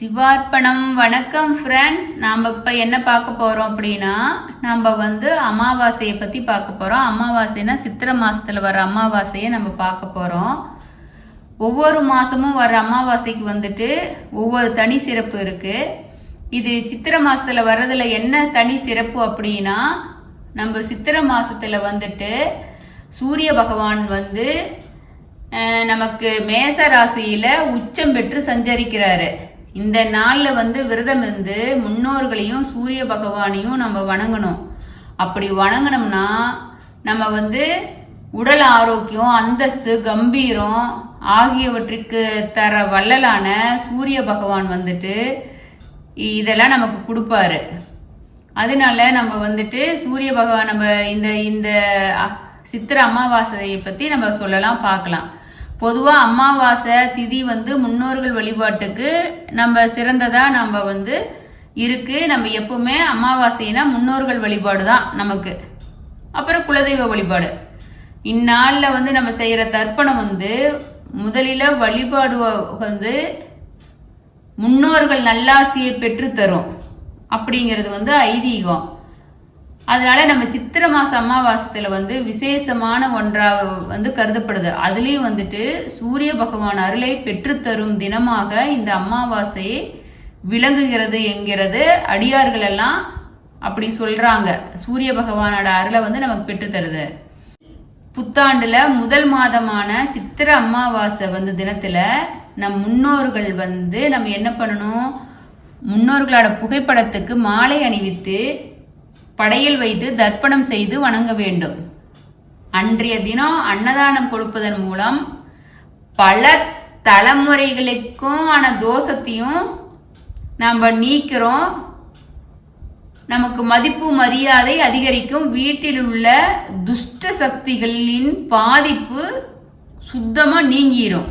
சிவார்ப்பணம். வணக்கம் ஃப்ரெண்ட்ஸ். நாம் இப்போ என்ன பார்க்க போகிறோம் அப்படின்னா, நம்ம அமாவாசையை பற்றி பார்க்க போகிறோம். அமாவாசைனா சித்திரை மாதத்தில் வர அமாவாசையை நம்ம பார்க்க போகிறோம். ஒவ்வொரு மாதமும் வர அமாவாசைக்கு ஒவ்வொரு தனி சிறப்பு இருக்குது. இது சித்திரை மாதத்தில் வர்றதுல என்ன தனி சிறப்பு அப்படின்னா, நம்ம சித்திரை மாதத்தில் சூரிய பகவான் நமக்கு மேச ராசியில் உச்சம் பெற்று சஞ்சரிக்கிறாரு. இந்த நாளில் விரதம் இருந்து முன்னோர்களையும் சூரிய பகவானையும் நம்ம வணங்கணும். அப்படி வணங்கினோம்னா நம்ம உடல் ஆரோக்கியம், அந்தஸ்து, கம்பீரம் ஆகியவற்றுக்கு தர வள்ளலான சூரிய பகவான் இதெல்லாம் நமக்கு கொடுப்பாரு. அதனால நம்ம சூரிய பகவான் நம்ம இந்த இந்த சித்திரை அமாவாசையை பற்றி நம்ம சொல்லலாம், பார்க்கலாம். பொதுவாக அமாவாசை திதி முன்னோர்கள் வழிபாட்டுக்கு நம்ம சிறந்ததா நம்ம இருக்கு. நம்ம எப்பவுமே அமாவாசைனா முன்னோர்கள் வழிபாடு தான் நமக்கு. அப்புறம் குலதெய்வ வழிபாடு. இந்நாளில் நம்ம செய்கிற தர்ப்பணம் முதலில் வழிபாடு முன்னோர்கள் நல்லாசியை பெற்று தரும் அப்படிங்கிறது ஐதீகம். அதனால நம்ம சித்திரை மாச அமாவாசையில விசேஷமான ஒன்றாக கருதப்படுது. அதுலயும் சூரிய பகவான் அருளை பெற்றுத்தரும் தினமாக இந்த அமாவாசை விளங்குகிறது என்கிறது அடியார்கள் எல்லாம் அப்படி சொல்றாங்க. சூரிய பகவானோட அருளை நமக்கு பெற்றுத்தருது. புத்தாண்டுல முதல் மாதமான சித்திரை அமாவாசை தினத்துல நம் முன்னோர்கள் நம்ம என்ன பண்ணணும், முன்னோர்களோட புகைப்படத்துக்கு மாலை அணிவித்து படையல் வைத்து தர்ப்பணம் செய்து வணங்க வேண்டும். அன்றைய தினம் அன்னதானம் கொடுப்பதன் மூலம் பல தலைமுறைகளுக்கும் ஆன தோஷத்தையும் நாம் நீக்கிறோம். நமக்கு மதிப்பு மரியாதை அதிகரிக்கும். வீட்டில் உள்ள துஷ்ட சக்திகளின் பாதிப்பு சுத்தமா நீங்கிரும்.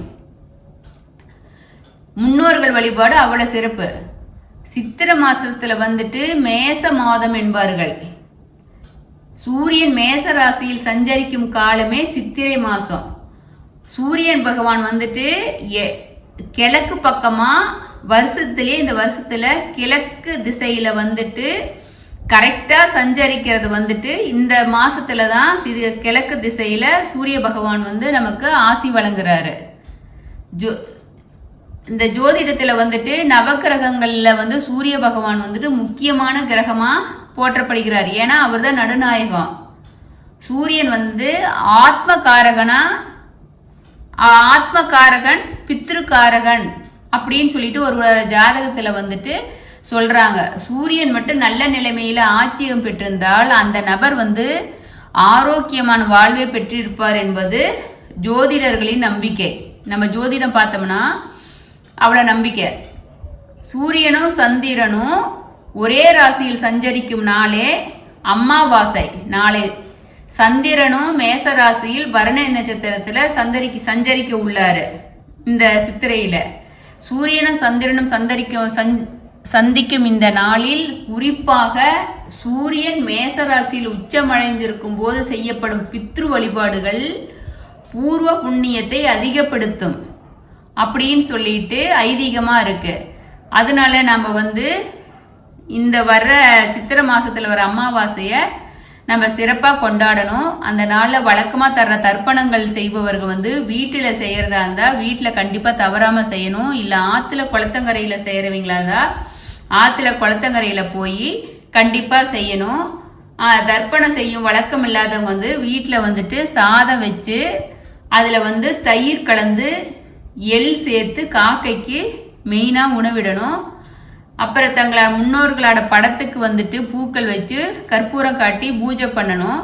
முன்னோர்கள் வழிபாடு அவ்வளவு சிறப்பு. சித்திரை மாசத்துல மேச மாதம் என்பார்கள். சூரியன் மேச ராசியில் சஞ்சரிக்கும் காலமே சித்திரை மாசம். சூரியன் பகவான் கிழக்கு பக்கமா வருஷத்திலே இந்த வருஷத்துல கிழக்கு திசையில கரெக்டா சஞ்சரிக்கிறது இந்த மாசத்துலதான் கிழக்கு திசையில சூரிய பகவான் நமக்கு ஆசி வழங்குறாரு. இந்த ஜோதிடத்துல நவகிரகங்கள்ல சூரிய பகவான் முக்கியமான கிரகமா போற்றப்படுகிறார். ஏன்னா அவர் தான் நடுநாயகம். சூரியன் ஆத்மகாரகன், பித்ருக்காரகன் அப்படின்னு சொல்லிட்டு ஒரு ஜாதகத்துல சொல்றாங்க. சூரியன் மட்டும் நல்ல நிலைமையில ஆட்சியம் பெற்றிருந்தால் அந்த நபர் ஆரோக்கியமான வாழ்வை பெற்றிருப்பார் என்பது ஜோதிடர்களின் நம்பிக்கை. நம்ம ஜோதிடம் பார்த்தோம்னா அவ்வளவு நம்பிக்கை. சூரியனும் சந்திரனும் ஒரே ராசியில் சஞ்சரிக்கும் நாளே அமாவாசை நாளை. சந்திரனும் மேச ராசியில் பரண நட்சத்திரத்துல சஞ்சரிக்க உள்ளாரு. இந்த சித்திரையில சூரியனும் சந்திரனும் சந்திக்கும் இந்த நாளில் குறிப்பாக சூரியன் மேச ராசியில் உச்சமடைந்திருக்கும் போது செய்யப்படும் பித்ரு வழிபாடுகள் பூர்வ புண்ணியத்தை அதிகப்படுத்தும் அப்படின்னு சொல்லிட்டு ஐதீகமா இருக்கு. அதனால நம்ம இந்த வர்ற சித்திரை மாசத்துல வர அமாவாசைய நம்ம சிறப்பா கொண்டாடணும். அந்த நாள்ல வழக்கமா தர்ற தர்ப்பணங்கள் செய்பவர்கள் வீட்டுல செய்யறதா இருந்தா வீட்டுல கண்டிப்பா தவறாம செய்யணும். இல்ல ஆத்துல குளத்தங்கரையில செய்யறவங்களா இருந்தா ஆத்துல குளத்தங்கரையில போய் கண்டிப்பா செய்யணும். தர்ப்பணம் செய்யும் வழக்கம் இல்லாதவங்க வீட்டுல சாதம் வச்சு அதுல தயிர் கலந்து எள் சேர்த்து காக்கைக்கு மெயினா உணவிடணும். அப்புறம் தங்களோட முன்னோர்களோட படத்துக்கு பூக்கள் வச்சு கற்பூரம் காட்டி பூஜை பண்ணணும்.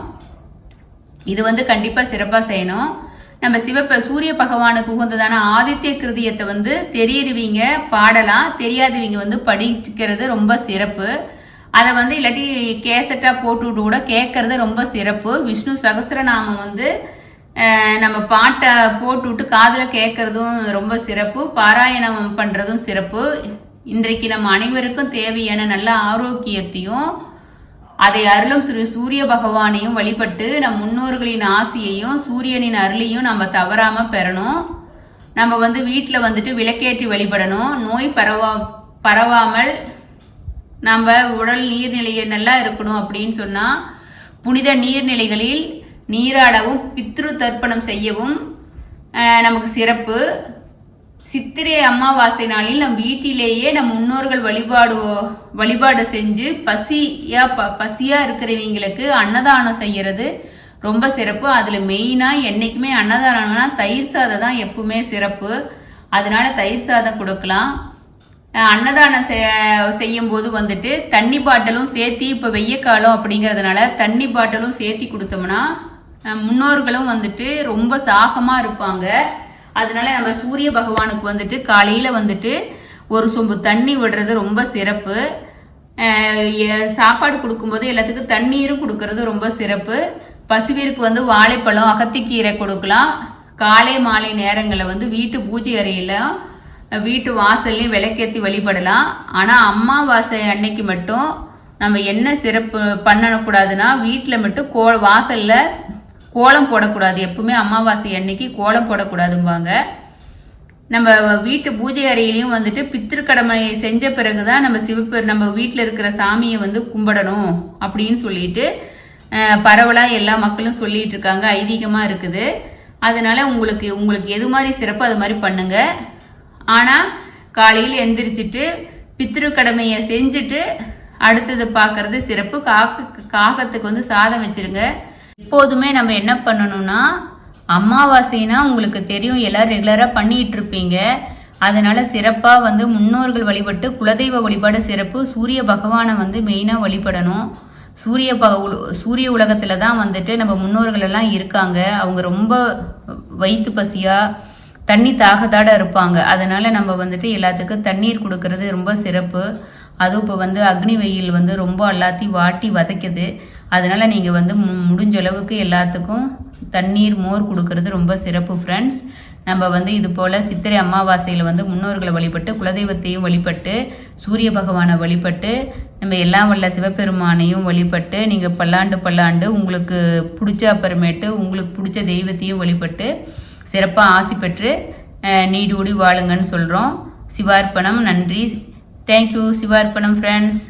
இது கண்டிப்பா சிறப்பா செய்யணும். நம்ம சூரிய பகவானுக்கு உகந்ததான ஆதித்ய கிருதியத்தை தெரியுறவங்க பாடலாம், தெரியாதவங்க படிக்கிறது ரொம்ப சிறப்பு. அதை இல்லாட்டி கேசட்டா போட்டுவிட்டு கூட கேட்கறது ரொம்ப சிறப்பு. விஷ்ணு சகஸ்ரநாமம் நம்ம பாட்டை போட்டுவிட்டு காதில் கேட்கறதும் ரொம்ப சிறப்பு. பாராயணம் பண்றதும் சிறப்பு. இன்றைக்கு நம்ம அனைவருக்கும் தேவையான நல்ல ஆரோக்கியத்தையும் அதை அருளும் சூரிய பகவானையும் வழிபட்டு நம் முன்னோர்களின் ஆசியையும் சூரியனின் அருளையும் நம்ம தவறாம பெறணும். நம்ம வீட்டில் விளக்கேற்றி வழிபடணும். நோய் பரவாமல் நம்ம உடல் நீர்நிலையை நல்லா இருக்கணும் அப்படின்னு சொன்னால் புனித நீர்நிலைகளில் நீராடவும் பித்ரு தர்ப்பணம் செய்யவும் நமக்கு சிறப்பு. சித்திரை அமாவாசை நாளில் நம் வீட்டிலேயே நம் முன்னோர்கள் வழிபாடு செஞ்சு பசியா இருக்கிறவங்களுக்கு அன்னதானம் செய்யறது ரொம்ப சிறப்பு. அதுல மெயினா என்னைக்குமே அன்னதானம்னா தயிர் சாதம் தான் எப்பவுமே சிறப்பு. அதனால தயிர் சாதம் கொடுக்கலாம். அன்னதானம் செய்யும் போது வந்துட்டு தண்ணி பாட்டிலும் சேர்த்தி, இப்போ வெய்ய காலம் அப்படிங்கிறதுனால தண்ணி பாட்டிலும் சேர்த்தி கொடுத்தோம்னா முன்னோர்களும் வந்துட்டு ரொம்ப தாகமாக இருப்பாங்க. அதனால நம்ம சூரிய பகவானுக்கு வந்துட்டு காலையில் வந்துட்டு ஒரு சொம்பு தண்ணி விடுறது ரொம்ப சிறப்பு. சாப்பாடு கொடுக்கும்போது எல்லாத்துக்கும் தண்ணீரும் கொடுக்கறது ரொம்ப சிறப்பு. பசுவிற்கு வந்து வாழைப்பழம், அகத்திக்கீரை கொடுக்கலாம். காலை மாலை நேரங்களில் வந்து வீட்டு பூஜை அறையிலும் வீட்டு வாசல்லையும் விளக்கேற்றி வழிபடலாம். ஆனால் அமாவாசை அன்னைக்கு மட்டும் நம்ம என்ன சிறப்பு பண்ணக்கூடாதுன்னா, வீட்டில் மட்டும் வாசலில் கோலம் போடக்கூடாது. எப்பவுமே அமாவாசை அன்னைக்கு கோலம் போடக்கூடாதும்பாங்க. நம்ம வீட்டு பூஜை அறையிலையும் வந்துட்டு பித்திருக்கடமை செஞ்ச பிறகுதான் நம்ம வீட்டில் இருக்கிற சாமியை வந்து கும்பிடணும் அப்படின்னு சொல்லிட்டு பரவலாக எல்லா மக்களும் சொல்லிட்டு இருக்காங்க, ஐதீகமாக இருக்குது. அதனால உங்களுக்கு எது மாதிரி சிறப்பு அது மாதிரி பண்ணுங்க. ஆனால் காலையில் எந்திரிச்சிட்டு பித்ரு கடமையை செஞ்சுட்டு அடுத்தது பார்க்கறது சிறப்பு. காகத்துக்கு வந்து சாதம் வச்சிருங்க. எப்போதுமே நம்ம என்ன பண்ணணும்னா, அமாவாசைனா உங்களுக்கு தெரியும், எல்லாரும் ரெகுலராக பண்ணிட்டு இருப்பீங்க. அதனால சிறப்பாக வந்து முன்னோர்கள் வழிபட்டு குலதெய்வ வழிபாடு சிறப்பு. சூரிய பகவானை வந்து மெயினாக வழிபடணும். சூரிய உலகத்தில் தான் வந்துட்டு நம்ம முன்னோர்கள் எல்லாம் இருக்காங்க. அவங்க ரொம்ப வயிற்று பசியாக தண்ணி தாகத்தோட இருப்பாங்க. அதனால நம்ம வந்துட்டு எல்லாத்துக்கும் தண்ணீர் கொடுக்கறது ரொம்ப சிறப்பு. அதுவும் இப்போ வந்து அக்னி வெயில் வந்து ரொம்ப எல்லாத்தையும் வாட்டி வதைக்குது. அதனால நீங்கள் வந்து முடிஞ்ச அளவுக்கு எல்லாத்துக்கும் தண்ணீர் மோர் கொடுக்கறது ரொம்ப சிறப்பு ஃப்ரெண்ட்ஸ். நம்ம வந்து இது போல் சித்திரை அமாவாசையில் வந்து முன்னோர்களை வழிபட்டு குலதெய்வத்தையும் வழிபட்டு சூரிய பகவானை வழிபட்டு நம்ம எல்லாம் வல்ல சிவபெருமானையும் வழிபட்டு நீங்கள் பல்லாண்டு உங்களுக்கு பிடிச்ச அப்புறமேட்டு உங்களுக்கு பிடிச்ச தெய்வத்தையும் வழிபட்டு சிறப்பாக ஆசி பெற்று நீடூடி வாழுங்கன்னு சொல்கிறோம். சிவார்ப்பணம். நன்றி. தேங்க்யூ. சிவார்ப்பணம் ஃப்ரெண்ட்ஸ்.